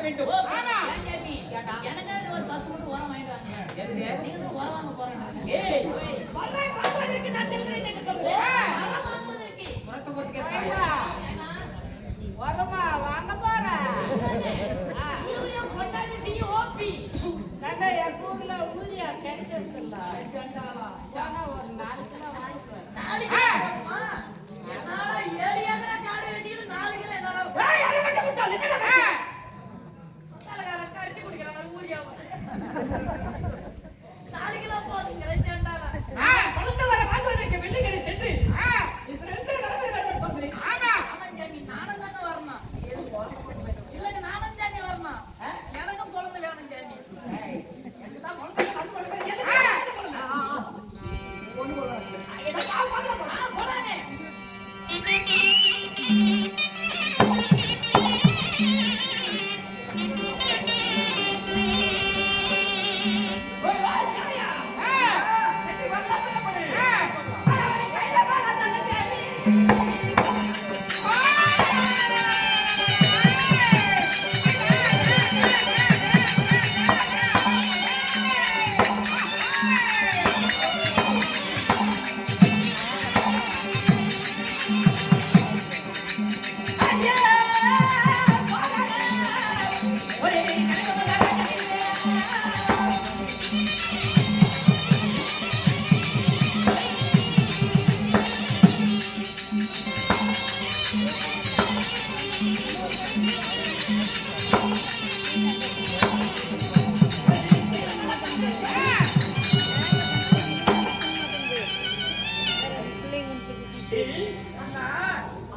வேண்டும். எனக்கு ஒரு 10 மூட்டை உரம் வாங்கிட்டு வாங்க. நீங்க தான் உரம் வாங்க போறேன். ஏய் வர்றேன் பாப்பாக்கு நான் தெரிஞ்சேன் எனக்கு வரமா வாங்க போறேன். யூரியா போட்டாச்சு டிஓபி. கண்ணே என் கூகுல ஊரியா கிடைச்சிருக்குல்ல. சானா ஒரு 4 கிலோ வாங்கிடுவேன். 4 கிலோ என்னால 7 ஏக்கரா காடு வெட்டியில 4 கிலோ என்னால ஏய் யாரை கட்ட விட்டால என்ன தலகார கட்டி குடிக்கறாங்க ஊரியா 4 கிலோ போதுங்க வெச்சேன்டால பணத்தை வர வாங்குறதுக்கு வெள்ளிக்கறி செத்து இது ரெண்டு நடந்து சொல்றீ ஆமா ஜாமி நானும் தான வரணும் இல்ல நானும் ஜாமி வரணும் எனக்கு பொழுது வேணும் ஜாமி எனக்கு தான் பொழுது கண் பொழுது ஒண்ணு போறேன் என்ன போறானே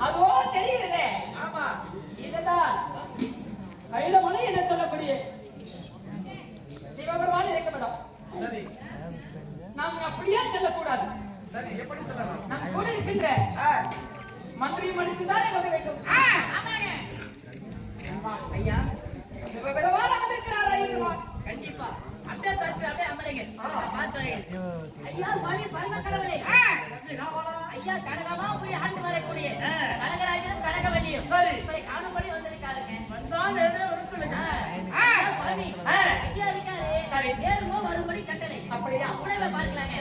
அதோ தெரியுதே. ஆமா இதுதான் கைலமலை என்ன சொல்லக்கூடிய சிவபெருமான் இறைக்கப்படும். சரி நாம் அப்படியே செல்லக்கூடாது. சரி எப்படி சொல்லலாம்? நம் கூட இருக்கின்ற மந்திரி மணிக்குதான் வர வேண்டும். ஆமாங்க ஐயா சிவபெருமான் அமர்ந்திருக்கிறாரா இல்லையா? கண்டிப்பா அப்படியே தச்சு அப்படியே அமருங்க பாத்துறேன் ஐயா வாணி பரமக்கடவுளே ஐயா கனகமா போய் ஆண்டு வரக்கூடிய கனகராஜனும் கனகவல்லியும் இப்படி காணும்படி வந்திருக்காருங்க வந்தான் நேரே வருக்குங்க. சுவாமி ஐயா இருக்காரு சரி ஏறுமோ வரும்படி கட்டளை அப்படியா உடனே பார்க்கலாங்க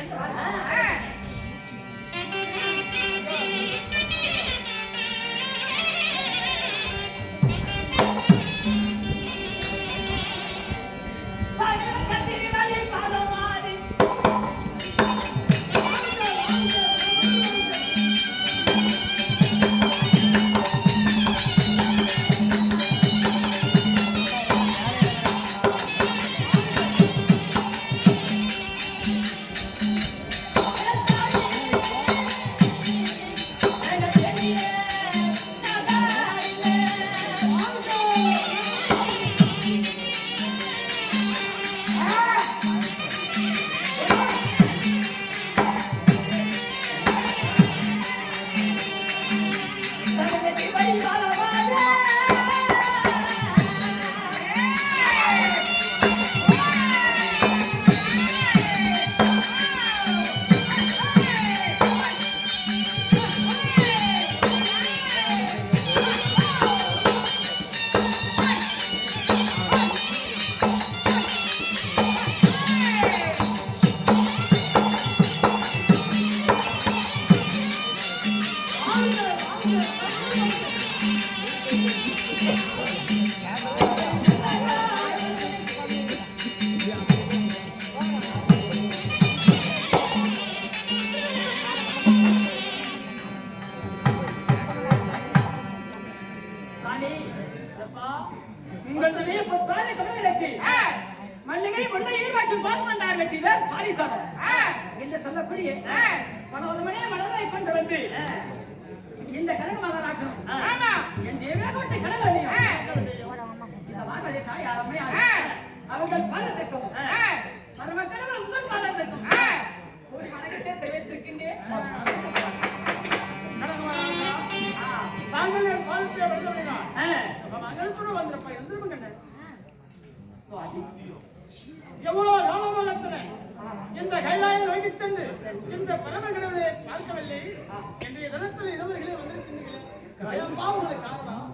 மல்லிகை முல்லையை மற்றும் பால்மண்டார் வெற்றிவர் பாரிசாதம் என்று சொல்லக்கூடிய மனோதமனே மனதை கொண்டு வந்து இந்த கனக மகாராஜனும் என் தேவகோட்டை கடலையும் இந்த வானதை தாய் அருமையாக அவர்கள் பாரதற்கும் மருமக்கள் உங்கள் பாரதற்கும் ஒரு மனகட்டை தெரிவித்திருக்கின்றேன். தாங்கள் என் பாதத்தை விடுதலைதான் மகள் கூட வந்திருப்பா இருந்திருப்பேன். எவ்வளவு காலமாகத்தனை இந்த கைலாயில் வைத்துச் சென்று இந்த பரமகடவுளை பார்க்கவில்லை. இன்றைய தினத்தில் இருவர்களே வந்திருக்கின்றீர்களே உங்களுக்கு காரணம்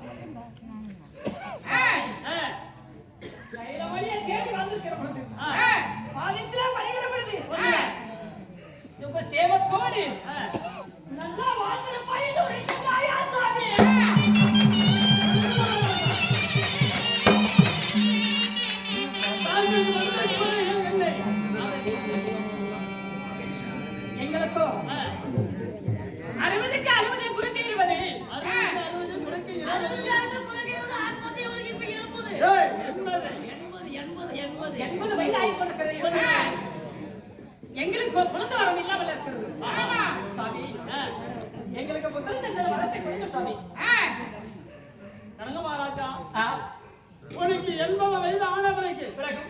ஏய், என்பது. 80 வயது ஆகி கொண்டிருக்கிறது. எங்களுக்கு குழந்தை வரம் இல்லாமல் இருக்கிறது. சாமி, எங்களுக்கு குழந்தை வரத்தை கொடுங்க சாமி. கனக மகாராஜா, ஆ, உனக்கு 80 வயது ஆன பிறகு பிறகு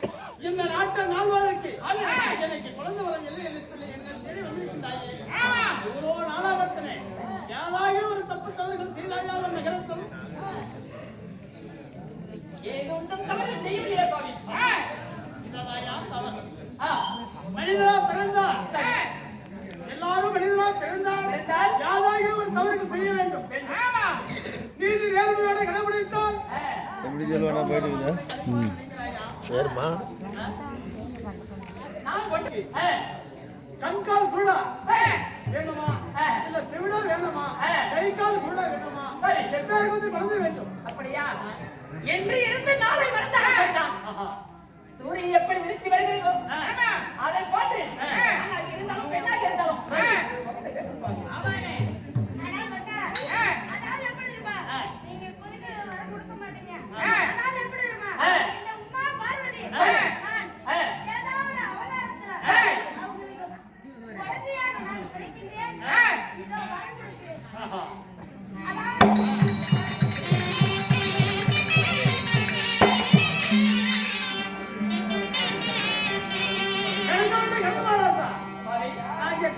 இந்த நாட்டை நாள்வதற்கு ஆள்வதற்கு எனக்கு குழந்தை வரம் இல்லை என்று சொல்லி என்ன தேடி வந்திருக்கின்றாயே. இவ்வளோ நாளாகத்தினே ஏதாவது ஒரு தப்பு தவறுகள் செய்தாயா ஒரு நகரத்தில்? ஏதோ ஒன்றும் தவறு செய்யலையா சாமி? இததாயா தவறு? ஆ, மனிதரா பிறந்தார், சரி. எல்லாரும் மனிதரா பிறந்தார். பிறந்தால் யாராவது ஒரு தவறுக்கு செய்ய வேண்டும். நீதி நேர்மையோட கடைபிடித்தால் எப்படி சொல்லுவானா போயிட்டு சரிம்மா நான் கொண்டு கண்கால் குருடா வேணுமா இல்ல செவிடா வேணுமா கை கால் குருடா வேணுமா எப்பேருக்கு வந்து குழந்தை வேண்டும். அப்படியா என்று இருந்து நாளை வரத்தான். சூரியன் எப்படி விரித்து வருகிறதோ அதை போட்டு ஆணாக இருந்தாலும் பெண்ணாக இருந்தாலும்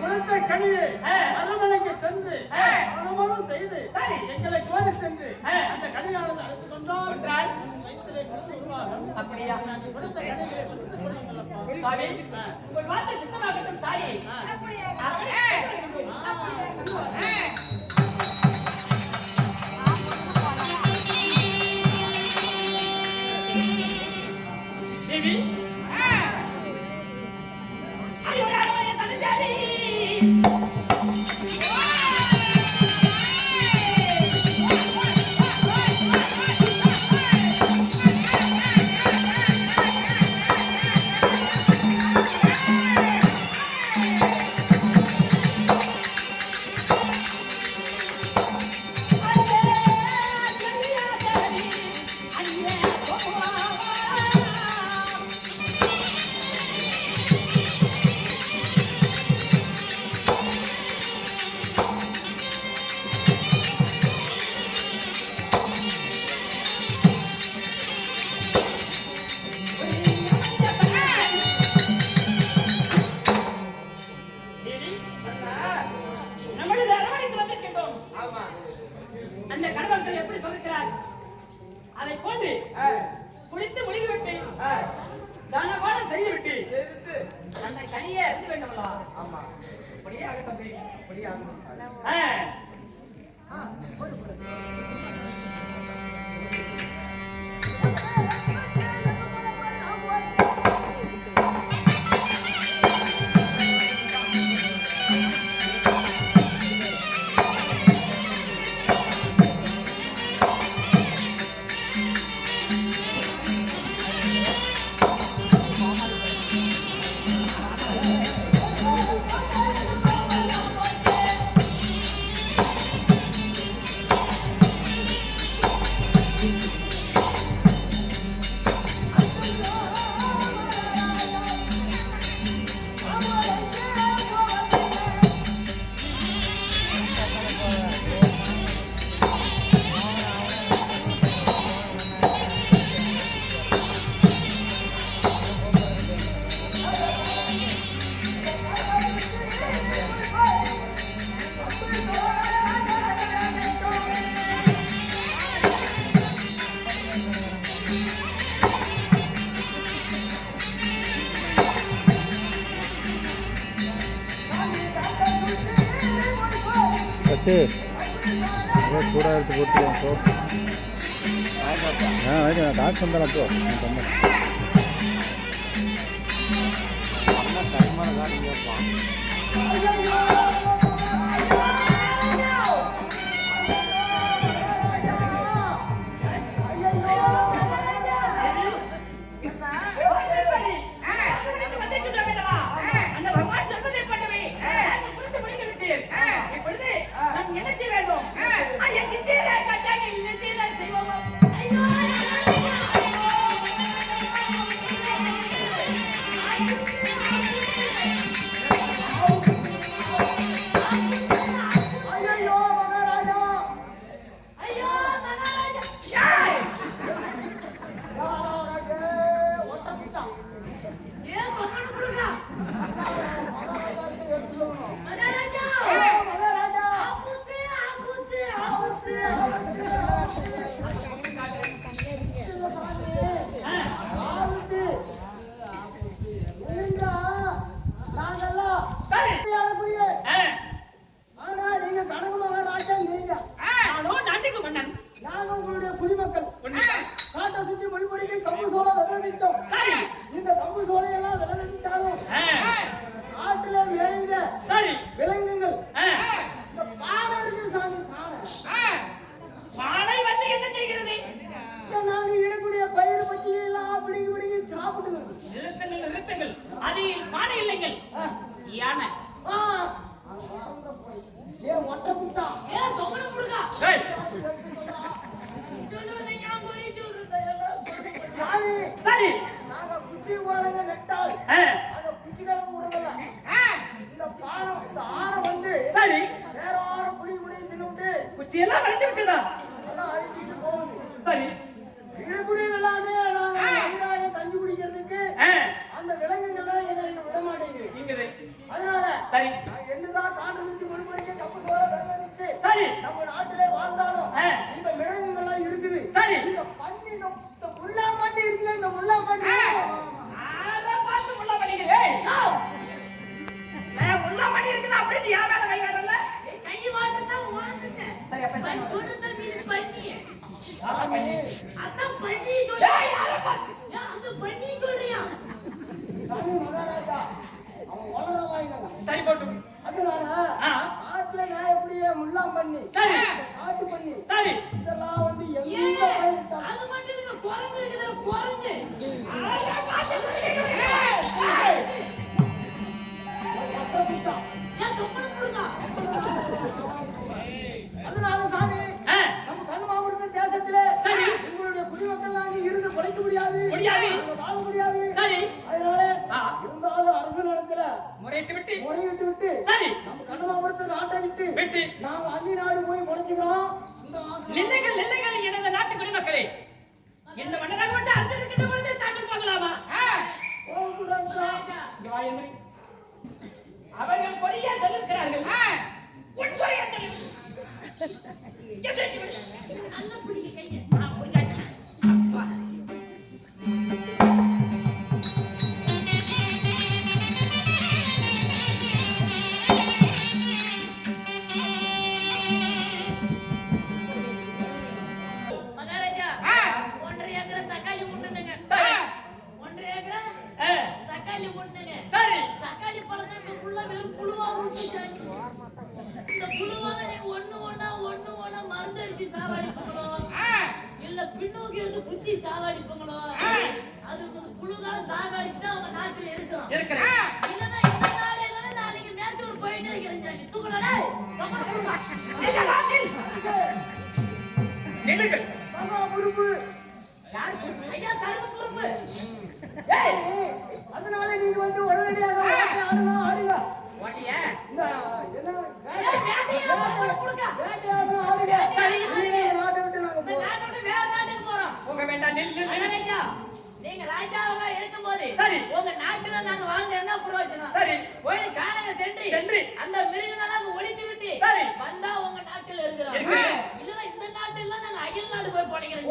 குழந்தை கனியை அரண்மனைக்கு சென்று மனமனம் செய்து எங்களை கோரி சென்று அந்த கனியானது அழைத்து கொண்டால் வயிற்றிலே குழந்தை உருவாகும். அப்படியா அந்த குழந்தை கனியை சுத்தம் கொள்ளுங்களப்பா. சாமி, உங்கள் வார்த்தை சித்தமாகட்டும் தாயே. தேவி, ஐயோ யாரோ என் தனஜாடி. நம்மளது அரவணைத்து வந்திருக்கின்றோம். அந்த கடவுள்கள் எப்படி சொல்லுகிறார் அதை கொண்டு குளித்து முடிந்துவிட்டு தானபானம் செய்துவிட்டு அந்த கனியை அறிந்து வேண்டுமல்லா. அப்படியே ஆகட்டும் தேவி. கூட எடுத்து போட்டுருவோம் போ. காசு வந்தாலும் போ டைமான காசு கேட்பான். அந்த பகவான் சொல்வதை பண்ணவே குளித்து முடிந்து விட்டீர். இப்பொழுது நான் என்ன செய்ய வேண்டும்? ஐயா, நித்திர கட்டாய நித்திர சாமி சரி நாங்க குச்சி கோலங்க நட்டால் ஆ, அந்த குச்சி கிழங்கு விடுறதில்ல இந்த பானம் இந்த ஆனை வந்து சரி வேறான புடி தின்னுட்டு குச்சி எல்லாம் வளைத்து விட்டதா எல்லாம் அழிச்சிட்டு போகுது சரி இடுகுடி எல்லாமே நாங்க வயிறாய கஞ்சி குடிக்கிறதுக்கு ஆ, அந்த விலங்குகள்லாம் என்னை விட மாட்டேங்குது இங்குது அதனால சரி நான் என்னதான் காண்டு சுத்தி முழுப்பறிக்க கப்பு சோற வெள்ளரிச்சு சரி நம்ம நாட்டிலே வாழ்ந்தாலும் ஆ. இந்த மிருகங்கள்லாம் இருக்குது சரி இந்த பன்னி இந்த முல்லா பன்னி இருக்குது இந்த முல்லா பன்னி அதான் பார்த்து உள்ள பண்ணிக்கிறே உள்ள பண்ணி இருக்குன்னா அப்படின்னு யா மேல கை காட்டல கை மாட்டதான் உனக்குட்டேன் சரி அப்ப என்ன? சொல்றது மீது பண்ணி பண்ணி. அதான் பண்ணி ஏய், யாரை பார்த்து? அந்த பண்ணி சொல்றியா சாமி மகாராஜா அவன் வளரவாயிங்க சரி போட்டு அதனால ஆ, காட்டுல மேயக்கூடிய முல்லா பண்ணி சரி காட்டு பண்ணி சரி இதெல்லாம் வந்து எந்த பயிரிட்டாலும் அது மட்டும் இல்ல குரங்கு இருக்குது குரங்கு ஏன் தொப்பன கொடுங்க அதனால சாமி ஆ, நம்ம கண்மாபுரத்தின் தேசத்திலே சரி. உங்களுடைய குடிமக்கள் நாங்க இருந்து பிழைக்க முடியாது முடியாது. நாங்க வாழ முடியாது சரி அதனால ஆ. இருந்தாலும் அரசு நடத்துல முறையிட்டு விட்டு முறையிட்டு விட்டு சரி நம்ம கண்மாபுரத்து நாட்டை விட்டு விட்டு நாங்க அந்நிய நாடு போய் முளைச்சுக்கிறோம் இந்த நாட்டுல நில்லுங்கள் நில்லுங்கள் எனது நாட்டு குடிமக்களே இந்த மன்னராக மட்டும் அர்த்தத்துக்கிட்ட வந்து தாக்கல் பார்க்கலாமா போகக்கூடாது சார். இங்க வா, எந்திரி. அவர்கள் பொய்யா சொல்லிருக்கிறார்கள் உண்மையா சொல்லு. எந்திரிச்சு விடு. நல்லா பிடிக்க கையை போயாச்சு. அப்பா. மகாராஜா 1.5 ஏக்கர் தக்காளி முட்டுங்க சரி 1.5 ஏக்கர் ஆ, தக்காளி முட்டுங்க சரி தக்காளி பழத்தை உள்ள வெறும் புழுவா உருட்டுச்சாங்க இந்த புழுவால நீங்க ஒண்ணு ஒண்ணா மருந்து அடிச்சு சாவடிப்பீங்களோ இல்ல பின்னோக்கி எடுத்து குத்தி சாவடிப்பீங்களோ அதுக்கு இந்த புழுகால சாவடிச்சுட்டு அவங்க நாட்டுல இருக்கிறோம் இருக்கிறேன் இல்லன்னா இந்த நாளையில நாளைக்கு மேட்டூர் போயிட்டே இருக்கிறாங்க தூக்கலடா இந்த நாட்டில் நில்லுங்கள் மகா பொறுப்பு யார் பொறுப்பு? ஐயா கருப்பு பொறுப்பு ஏய், அதனால நீங்க வந்து உடனடியாக ஓட்டை ஆடுங்க ஆடுங்க ஓட்டியா? இந்த என்ன கொடுங்க வேட்டையாடுங்க ஆடுங்க சரி. நீங்க இந்த நாட்டை விட்டு நாங்க இந்த போறோம் நாட்டோட வேற நாட்டுக்கு போறோம் போக வேண்டாம் நில்லு நில்லு. மகாராஜா, நீங்க ராஜாவாக இருக்கும்போது சரி. உங்க நாட்டுல நாங்க வாழ்ந்த என்ன பிரயோஜனம் சரி. போய் காலங்க சென்று. சென்று அந்த மிருகங்களெல்லாம் ஒழித்து விட்டு சரி. வந்தா உங்க நாட்டுல இருக்கிறோம் இருக்கிறோம். இல்லன்னா இந்த நாட்டுல நாங்க அயல் நாடு போய் படைக்கிறோம்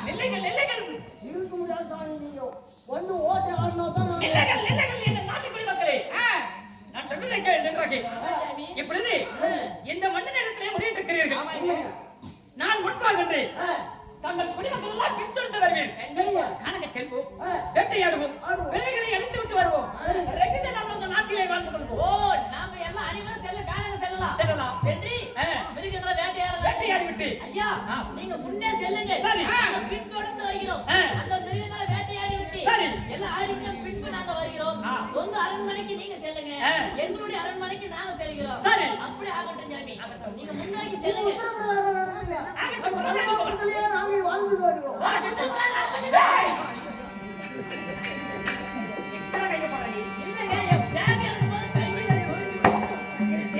நில்லுங்கள் நில்லுங்கள் இருக்க முடியாது சாமி நீங்க வந்து ஓட்டை ஆடினா தான் நாங்க நில்லுங்கள் நில்லுங்கள் என்ற நாட்டு குடிமக்களே நான் சொன்னதை கேள் நன்றாக இப்பொழுது இந்த மண்ணிடத்திலே முறையிட்டிருக்கிறீர்கள் நான் முன்பாகின்றேன் தங்கள் குடிமக்கள் எல்லாம் பின்தொடர்ந்து வருவீர் சரிங்க காணக செல்வோம் ஆ. வேட்டையாடுவோம் ஆடுவோம். பிள்ளைகளை அழித்து விட்டு வருவோம் சரி. ரெகுந்த நாம் இந்த நாட்டிலே வாழ்ந்து ஓ கொள்வோம் நாம எல்லாம் அனிமல் செல்ல காலங்க செல்லலாம் செல்லலாம். சென்று ஆ. மிருகங்களை வேட்டையாடி விட்டு. ஐயா ஆ. நீங்க முன்னே செல்லுங்க சரி. நாங்க பின்தொடர்ந்து வருகிறோம் ஆ. அந்த மிருகங்களை வேட்டையாடி விட்டு சரி. எல்லாம் ஆடிட்டு பின்பு நாங்க வருகிறோம் ஆ. உங்க அரண்மனைக்கு நீங்க செல்லுங்க ஆ. எங்களுடைய அரண்மனைக்கு நாங்க செல்கிறோம் சரி. அப்படி ஆகட்டும் ஜாமி நீங்க முன்னாடி நீங்க செல்லுங்க உத்தரப்பிரகாரம் நடத்துங்க நம்ம கண்மாபுரத்திலேயே நாங்க வாழ்ந்து வருவோம் எத்தனை கையை பாருங்க இல்லைங்க என் பேக் எடுக்கும்போது கையில ஒழிச்சு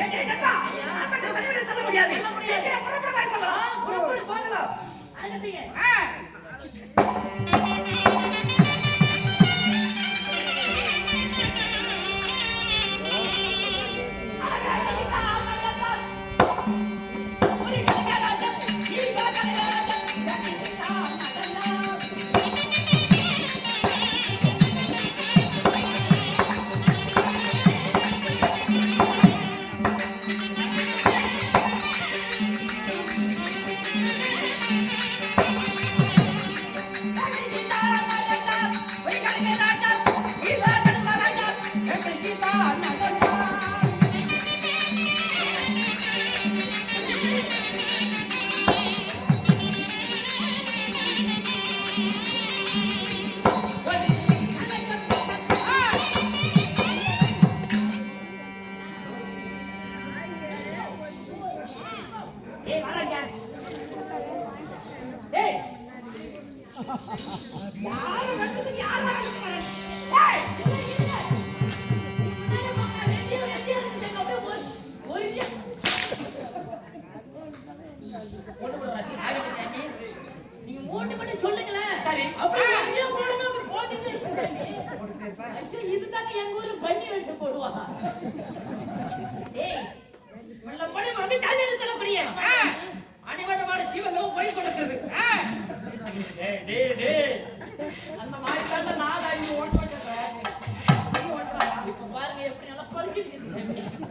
ஏய் நண்பா நான் மட்டும் கனிவிட சொல்ல முடியாது சொல்ல முடியாது. சீக்கிரம் புறப்பட்டு போகலாம் புறப்பட்டு போகலாம் அதுக்கிட்டீங்க ஏய் வாடா ஏய் யார் ஓடுவா டேய் வெள்ளப்படி வந்து காலையில தரக்கூடிய அனைவரமான ஜீவங்களும் போய் கொடுக்குது டேய் டேய் டேய் அந்த மாதிரி தான் நான் அங்க ஓட்டு ஓட்டுறேன் இப்ப பாருங்க எப்படி நல்லா படுக்கிட்டு